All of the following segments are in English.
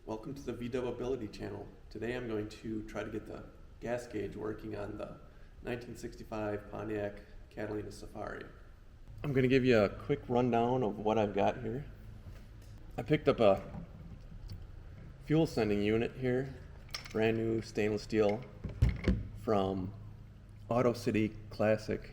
Welcome to the VW channel. Today I'm going to try to get the gas gauge working on the 1965 Pontiac Catalina Safari. I'm going to give you a quick rundown of what I've got here. I picked up a fuel sending unit here, brand new stainless steel from Auto City Classic.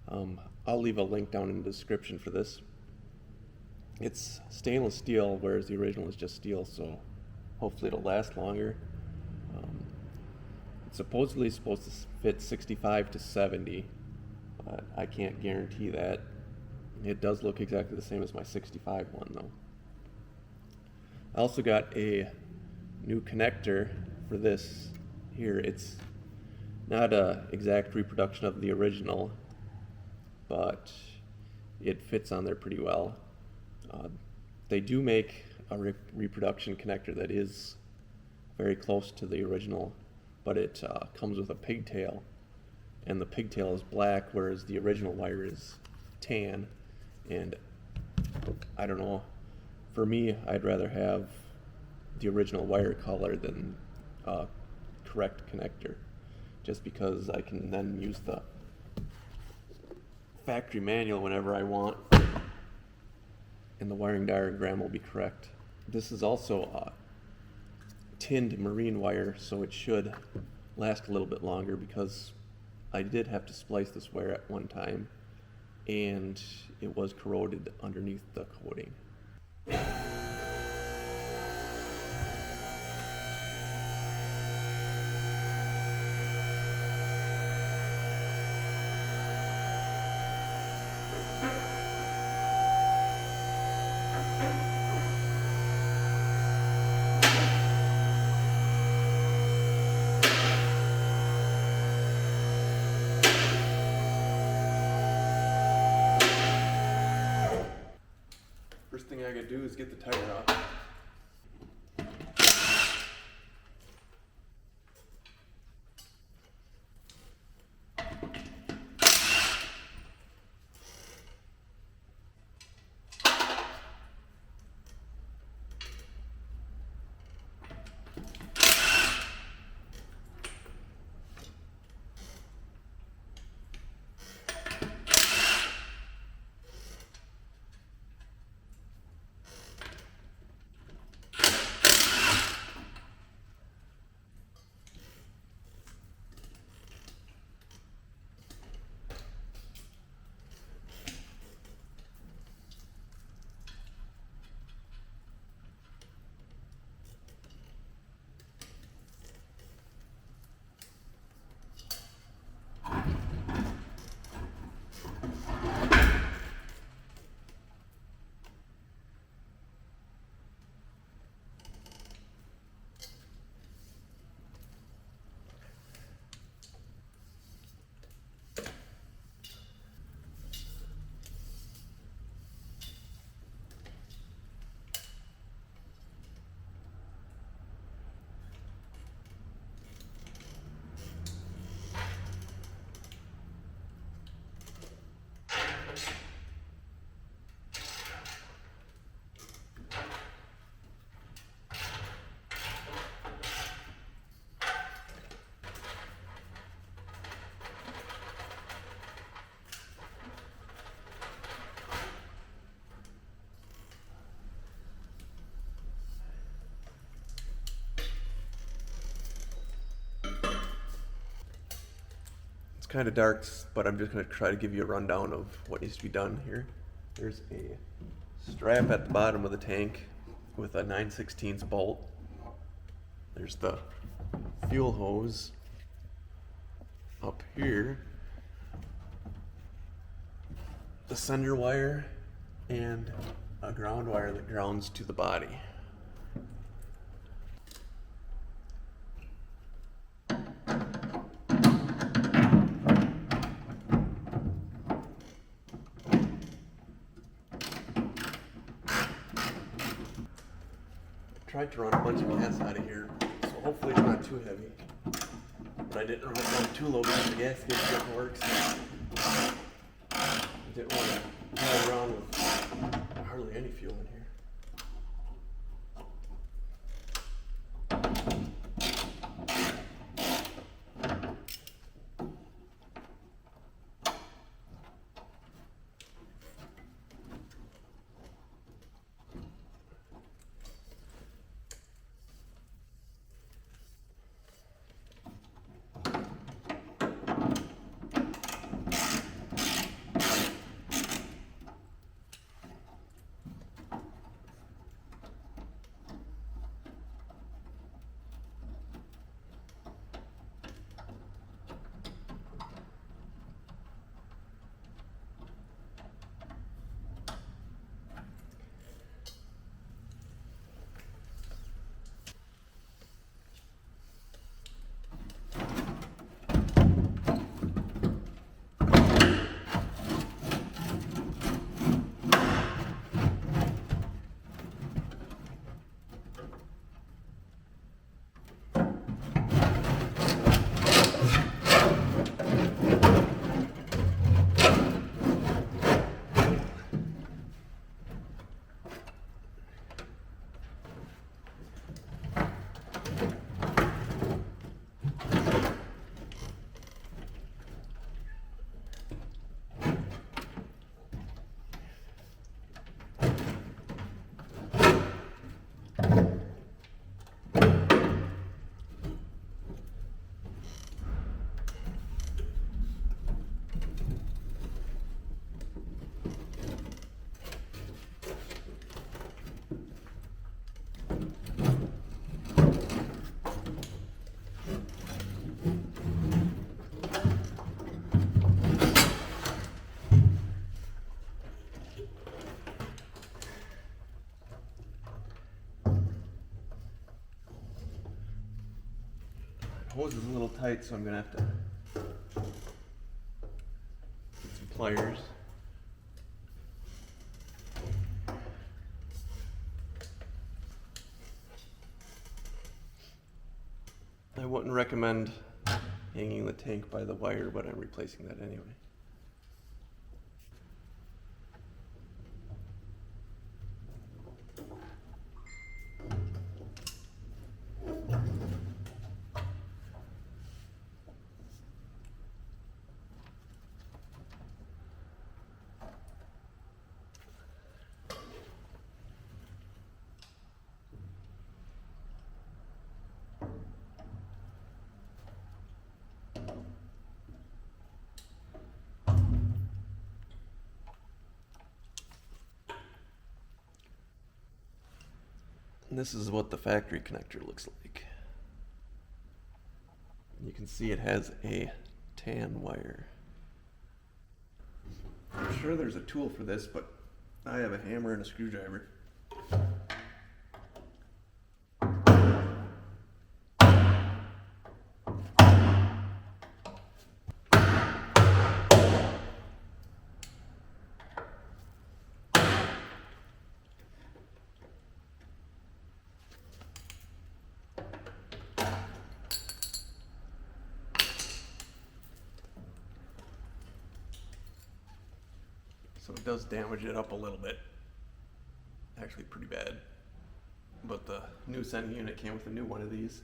I'll leave a link down in the description for this. It's stainless steel, whereas the original is just steel, so hopefully it'll last longer. It's supposedly supposed to fit 65 to 70, but I can't guarantee that. It does look exactly the same as my 65 one though. I also got a new connector for this here. It's not an exact reproduction of the original, but it fits on there pretty well. They do make a reproduction connector that is very close to the original, but it comes with a pigtail, and the pigtail is black, whereas the original wire is tan. And I don't know, for me, I'd rather have the original wire color than correct connector, just because I can then use the factory manual whenever I want, and the wiring diagram will be correct. This is also tinned marine wire, so it should last a little bit longer, because I did have to splice this wire at one time and it was corroded underneath the coating. First thing I gotta do is get the tire off. It's kind of dark, but I'm just going to try to give you a rundown of what needs to be done here. There's a strap at the bottom of the tank with a 9/16 bolt. There's the fuel hose up here, the sender wire, and a ground wire that grounds to the body. I tried to run a bunch of gas out of here, so hopefully it's not too heavy. But I didn't run it too low because the gas gauge didn't work, so I didn't want to drive around with hardly any fuel in here. hose is a little tight, so I'm gonna have to get some pliers. I wouldn't recommend hanging the tank by the wire, but I'm replacing that anyway. And this is what the factory connector looks like. You can see it has a tan wire. I'm sure there's a tool for this, but I have a hammer and a screwdriver. So it does damage it up a little bit. Actually pretty bad. But the new sending unit came with a new one of these.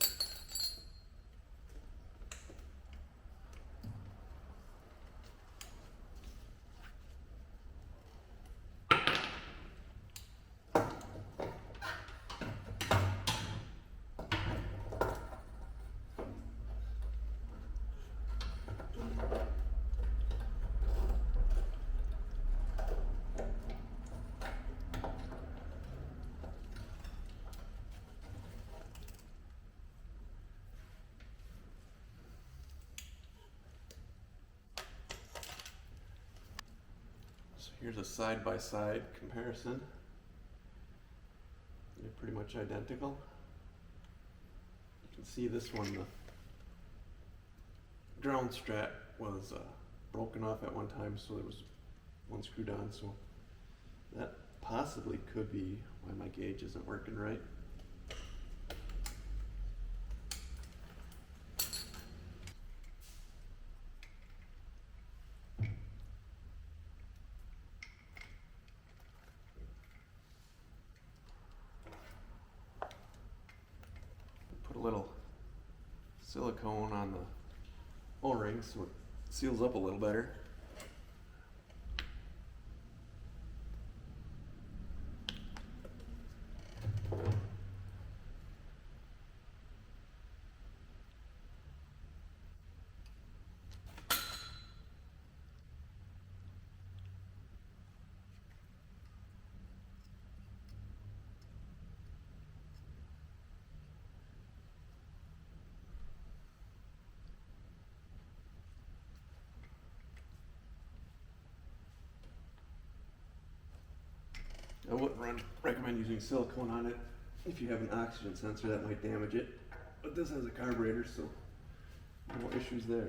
Here's a side-by-side comparison. They're pretty much identical. You can see this one, the ground strap was broken off at one time, so there was one screwed on, so that possibly could be why my gauge isn't working right. Put a little silicone on the O-ring so it seals up a little better. I wouldn't recommend using silicone on it. If you have an oxygen sensor, that might damage it. But this has a carburetor, so no issues there.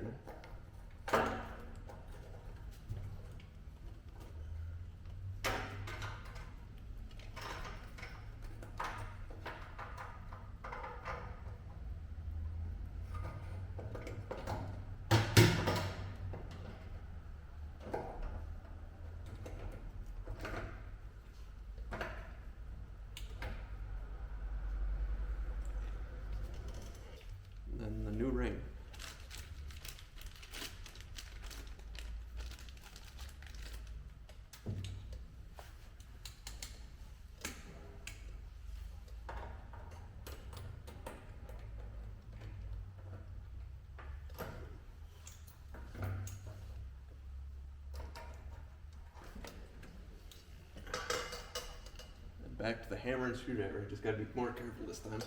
Then the new ring. And back to the hammer and screwdriver. Just gotta be more careful this time.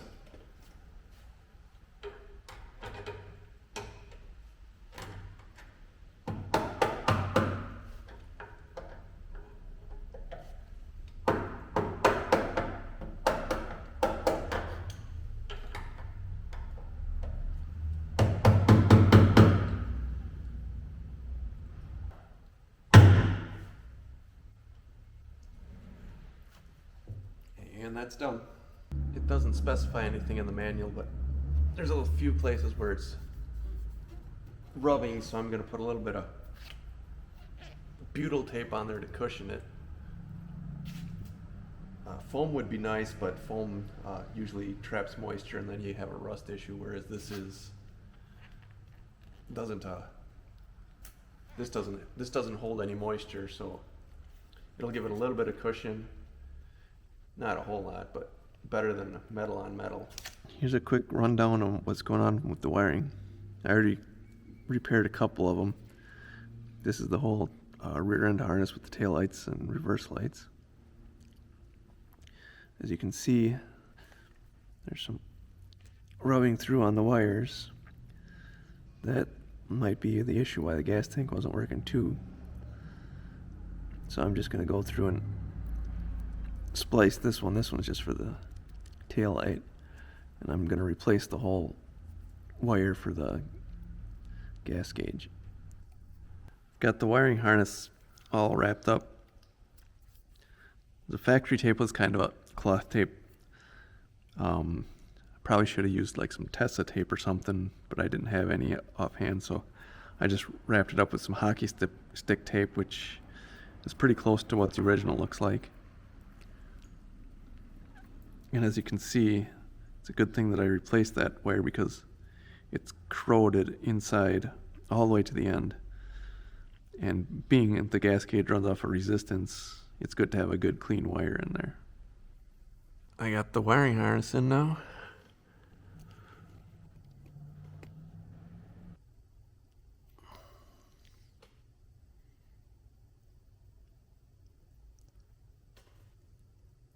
and that's done. It doesn't specify anything in the manual, but there's a few places where it's rubbing, so I'm going to put a little bit of butyl tape on there to cushion it. Foam would be nice, but foam usually traps moisture and then you have a rust issue, whereas this doesn't hold any moisture, so it'll give it a little bit of cushion. Not a whole lot, but better than metal on metal. Here's a quick rundown on what's going on with the wiring. I already repaired a couple of them. This is the whole rear end harness with the tail lights and reverse lights. As you can see, there's some rubbing through on the wires. That might be the issue why the gas tank wasn't working too. So I'm just going to go through and splice this one. This one's just for the tail light. And I'm going to replace the whole wire for the gas gauge. Got the wiring harness all wrapped up. The factory tape was kind of a cloth tape. Probably should have used like some Tessa tape or something, but I didn't have any offhand, so I just wrapped it up with some hockey stick tape, which is pretty close to what the original looks like. And as you can see, it's a good thing that I replaced that wire because it's corroded inside all the way to the end. And being the gas gauge runs off of resistance, it's good to have a good clean wire in there. I got the wiring harness in now.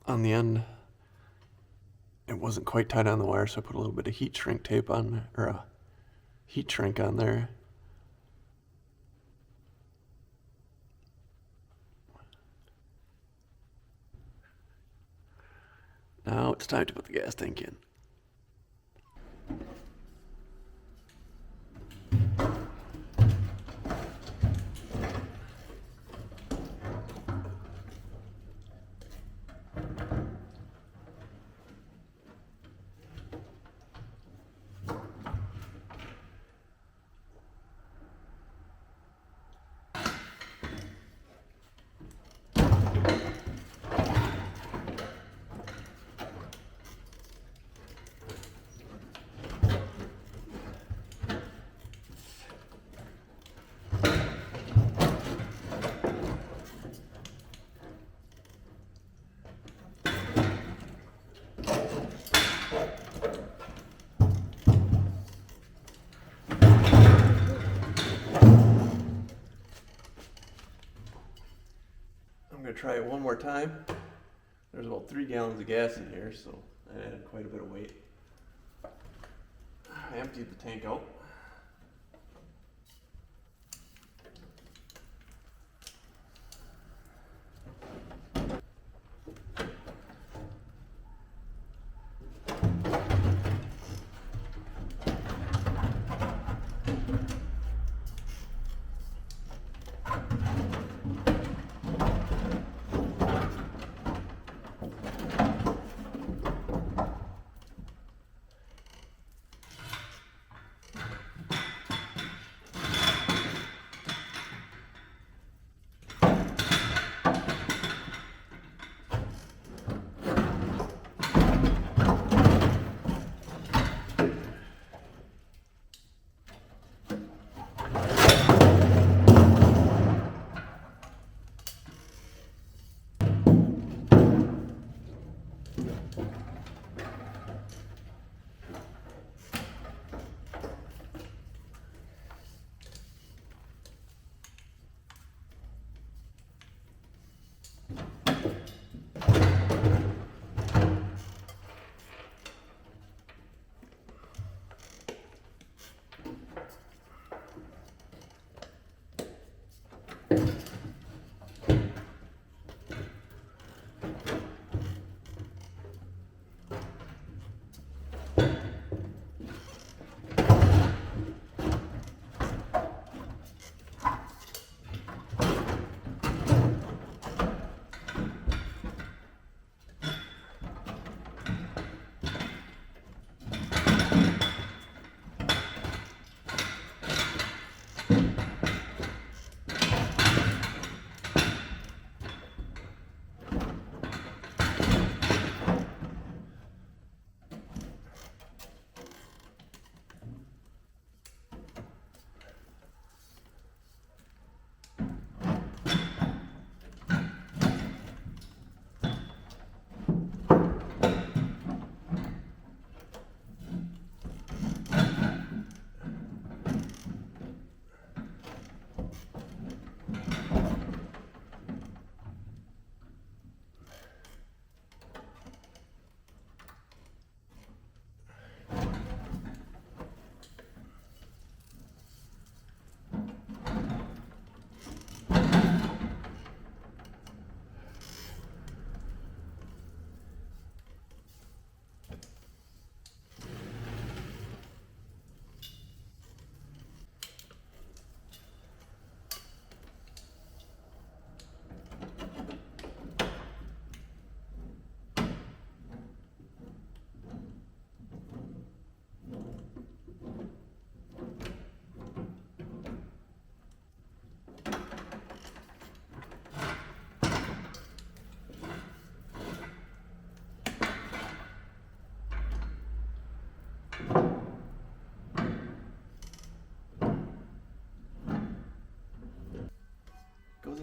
On the end, it wasn't quite tight on the wire, so I put a little bit of heat shrink tape on there, or a heat shrink on there. Now it's time to put the gas tank in. I'm going to try it one more time. There's about 3 gallons of gas in here, so I added quite a bit of weight. I emptied the tank out.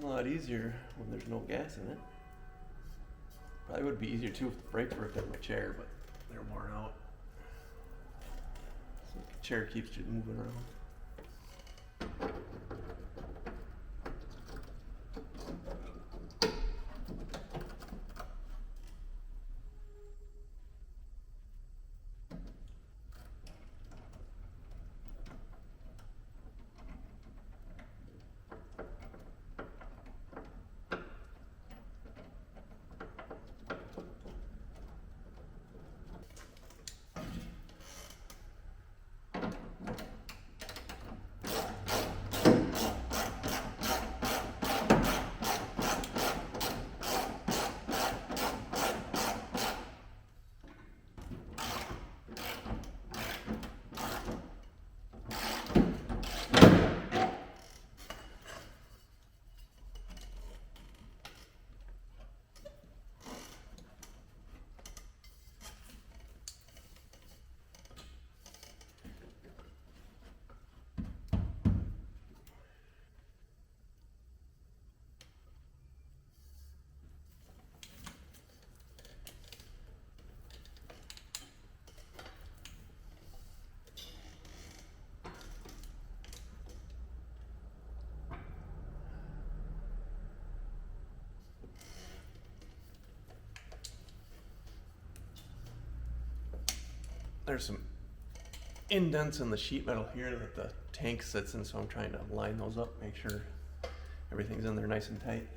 a lot easier when there's no gas in it. Probably would be easier too if the brakes worked on my chair, but they're worn out. So the chair keeps just moving around. There's some indents in the sheet metal here that the tank sits in, so I'm trying to line those up, make sure everything's in there nice and tight.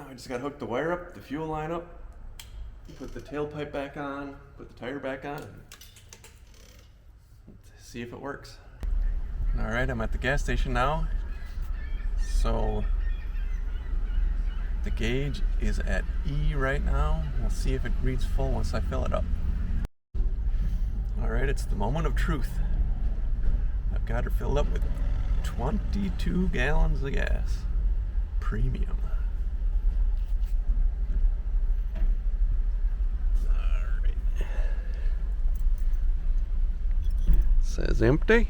I just got to hook the wire up, the fuel line up, put the tailpipe back on, put the tire back on, and see if it works. Alright, I'm at the gas station now. So the gauge is at E right now. We'll see if it reads full once I fill it up. Alright, it's the moment of truth. I've got her filled up with 22 gallons of gas. Premium. Says empty.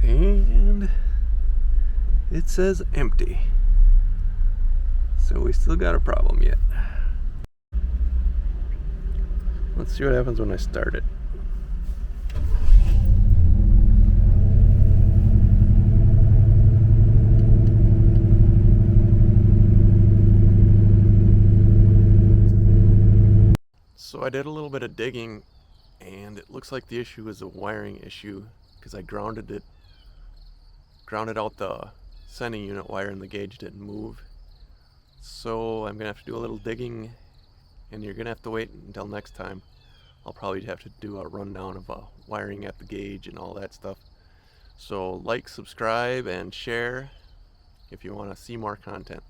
And it says empty. So we still got a problem yet. Let's see what happens when I start it. So I did a little bit of digging, and it looks like the issue is a wiring issue because I grounded out the sending unit wire and the gauge didn't move. So I'm gonna have to do a little digging, and you're gonna have to wait until next time. I'll probably have to do a rundown of wiring at the gauge and all that stuff. So like, subscribe, and share if you want to see more content.